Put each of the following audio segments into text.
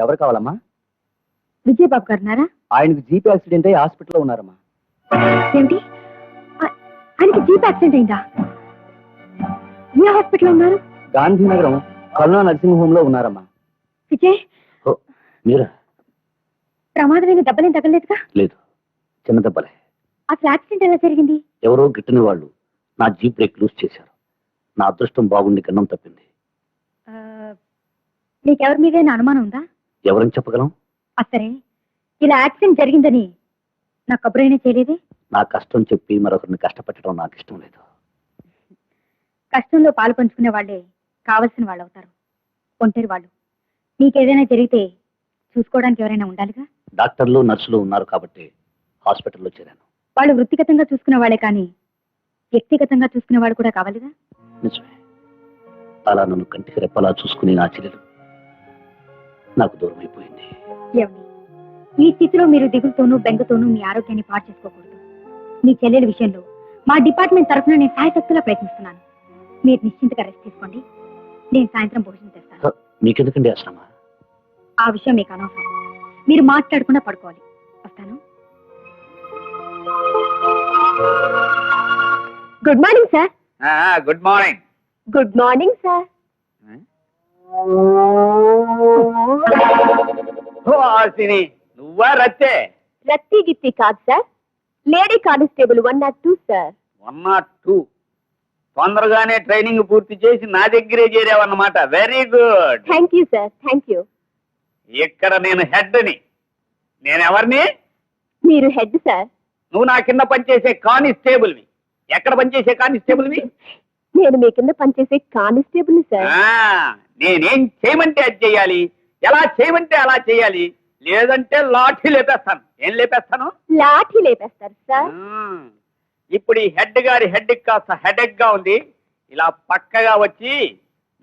ఎవరు కావాలమ్మా? విజయబాబు గారున్నారా? ఆయనకు జీప్ యాక్సిడెంట్ అయ్యి హాస్పిటల్లో ఉన్నారమ్మా. ఏంటి? ఆయనకి జీప్ యాక్సిడెంట్ అయిందా? ఏ హాస్పిటల్లో ఉన్నారు? గాంధీనగరం కరుణా నర్సింగ్ హోమ్ లో ఉన్నారమ్మా. విజయ్, మీరా? ప్రమాదమైన దెబ్బలేం తగలేదుగా? లేదు, చిన్న దెబ్బలే. అసలు యాక్సిడెంట్ ఎలా జరిగింది? ఎవరో గిట్టని వాళ్ళు నా జీప్ బ్రేక్ లూజ్ చేశారు. నా అదృష్టం బాగుండి గన్నం తప్పింది. నీకెవరి మీదైనా అనుమానం ఉందా? ఎవరని చెప్పగలం? సరే, ఇలా యాక్సిడెంట్ జరిగిందని నాకు కబురైనా చేయలేదే? నా కష్టం చెప్పి మరొకరిని కష్టపెట్టడం నాకు ఇష్టం లేదు. కష్టంలో పాలు పంచుకునే వాళ్ళే కావలసిన వాళ్ళు అవుతారు, ఒంటరి వాళ్ళు. నీకేదైనా జరిగితే చూసుకోవడానికి ఎవరైనా ఉండాలిగా. డాక్టర్లు నర్సులు ఉన్నారు కాబట్టి హాస్పిటల్లో చేరాను. వాళ్ళు వృత్తిగతంగా చూసుకునే వాళ్ళే కానీ వ్యక్తిగతంగా చూసుకునే వాళ్ళు కూడా కావాలిగా. నిజమే. అలా నన్ను కంటికి రెప్పలా చూసుకుని నా చెల్లెలు నాకు దూరం అయిపోయింది. ఏమండి, ఈ స్థితిలో మీరు దిగులుతోనూ బెంగతోనూ మీ ఆరోగ్యాన్ని పాడు చేసుకోకూడదు. మీ చెల్లెల విషయంలో మా డిపార్ట్మెంట్ తరఫున నేను సాయశక్తులా ప్రయత్నిస్తున్నాను. మీరు నిశ్చింతగా రెస్ట్ తీసుకోండి. నేను సాయంత్రం భోజనం చేస్తాను. మీకెందుకండి అసలు? ఆ విషయం మీకు అనవసరం. మీరు మాట్లాడకుండా పడుకోవాలి. వస్తాను. Good morning sir. Good morning. Good morning sir. నువ్వా రత్తే? రత్తి గిత్తి కాదు సార్, లేడీ కానిస్టేబుల్ 102 సార్. 102. తొందరగానే ట్రైనింగ్ పూర్తి చేసి నా దగ్గరే చేరావన్నమాట. Very good. Thank you sir, thank you. ఇక్కడ నేను హెడ్ని. నేను ఎవరిని? మీరు హెడ్ సార్. నువ్వు నా కింద పనిచేసే కానిస్టేబుల్వి. ఎక్కడ పనిచేసే కానిస్టేబుల్వి? నేను మీ కింద పనిచేసే కానిస్టేబుల్ సార్. నేనేం చేయమంటే అది చేయాలి, ఎలా చేయమంటే అలా చేయాలి. లేదంటే లాఠీ లేపేస్తాను. ఏం లేపేస్తాను? లాఠీ లేపేస్తారు సార్. ఇప్పుడు ఈ హెడ్ గారి హెడ్ కాస్త హెడెక్ గా ఉంది. ఇలా పక్కగా వచ్చి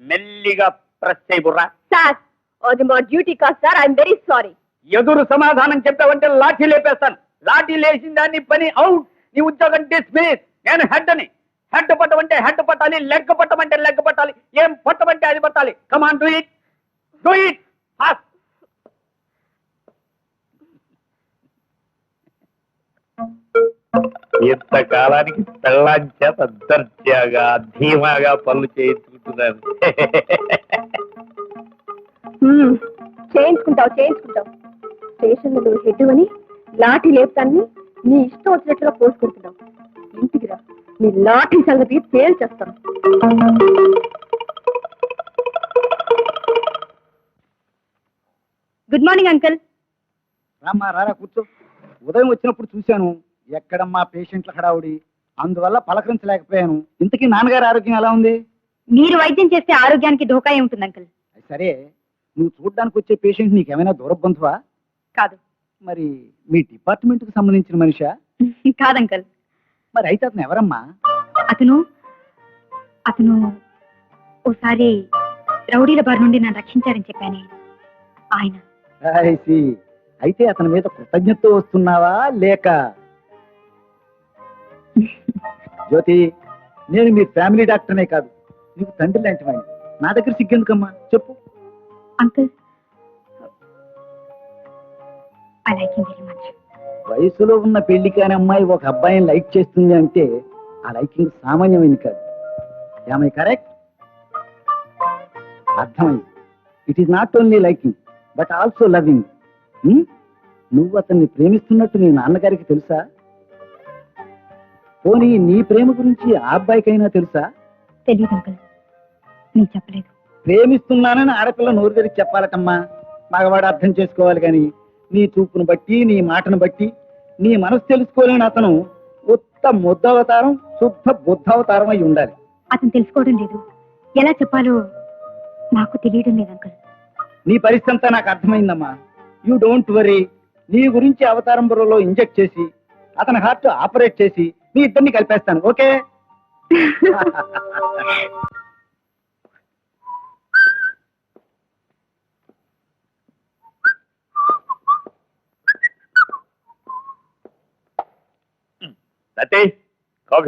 మెల్లిగా ప్రెస్ చేయబుర్రా. సార్, అది మా డ్యూటీ కాదు సార్. I'm very sorry. ఎదురు సమాధానం చెప్పావంటే లాఠీ లేపేస్తాను. లాఠీ లేచిన దాన్ని పని అవుట్. నీ ఉద్యోగం డిస్మిస్. నేను హెడ్ అని. హెడ్ పట్టమంటే హెడ్ పట్టాలి, లెగ్ పట్టమంటే లెగ్ పట్టాలి, ఏం పట్టమంటే అది పట్టాలి. Come on, do it, do it fast. ఇంతకాలానికి పెళ్ళాం చేత దర్జాగా ధీమాగా పనులు చేయించుకుంటున్నాను. చేయించుకుంటావు. స్టేషన్లో నువ్వు హెడ్ అని లాఠీ లేపుతాన్ని నీ ఇష్టం వచ్చినట్లుగా పోసుకుంటున్నావు. ఇంటికి రా, నీ లాఠీ సంగతి తేల్చేస్తాను. Good morning uncle. రామ్మా, రారా కూర్చో. ఉదయం వచ్చినప్పుడు చూశాను, ఎక్కడమ్మా పేషెంట్ల హడావుడి, అందువల్ల పలకరించలేకపోయాను. ఇంతకీ నాన్నగారి ఆరోగ్యం ఎలా ఉంది? మీరు వైద్యం చేస్తే ఆరోగ్యానికి ధోకా ఉంటుంది అంకుల్. సరే, నువ్వు చూడ్డానికి వచ్చే పేషెంట్ నీకేమైనా దూరబంధువా? కాదు. మరి మీ డిపార్ట్మెంట్ కు సంబంధించిన మనిషా? కాదంకల్. మరి అయితే అతను ఎవరమ్మా? అతను ఓసారి రౌడీల బారి నుండి నన్ను రక్షించారని చెప్పానే ఆయన. అయితే అతని మీద కృతజ్ఞతతో వస్తున్నావా లేక? జ్యోతి, నేను మీ ఫ్యామిలీ డాక్టర్నే కాదు, నీకు తండ్రి లాంటి వాడిని. నా దగ్గర సిగ్గెందుకమ్మా, చెప్పు. Uncle, I like him very much. వయసులో ఉన్న పెళ్లి కాని అమ్మాయి ఒక అబ్బాయిని లైక్ చేస్తుంది అంటే ఆ లైకింగ్ సామాన్యమైంది కాదు. Am I correct? అర్థమైంది. It is not only liking but also loving. నువ్వు అతన్ని ప్రేమిస్తున్నట్టు నీ నాన్నగారికి తెలుసా? పోనీ నీ ప్రేమ గురించి ఆ అబ్బాయికైనా తెలుసా? తెలియదు అంకుల్, నేను చెప్పలేదు. ప్రేమిస్తున్నానని ఆడపిల్ల నోరు తెరిచి చెప్పాలటమ్మా. మగవాడు అర్థం చేసుకోవాలి కానీ నీ చూపును బట్టి, నీ మాటను బట్టి నీ మనసు తెలుసుకోలేని అతను ఉత్త ముద్దవతారం, శుద్ధ బుద్ధావతారం అయి ఉండాలి. అతను తెలుసుకోవడం లేదు. ఎలా చెప్పాలో నాకు తెలియడం లేదు అంకుల్. నీ పరిస్థితి అంతా నాకు అర్థమైందమ్మా. You don't worry. నీ గురించి అవతారం బుర్రలో ఇంజెక్ట్ చేసి అతని హార్ట్ ఆపరేట్ చేసి మీ ఇద్దరిని కలిపేస్తాను. ఓకే? సతీష్,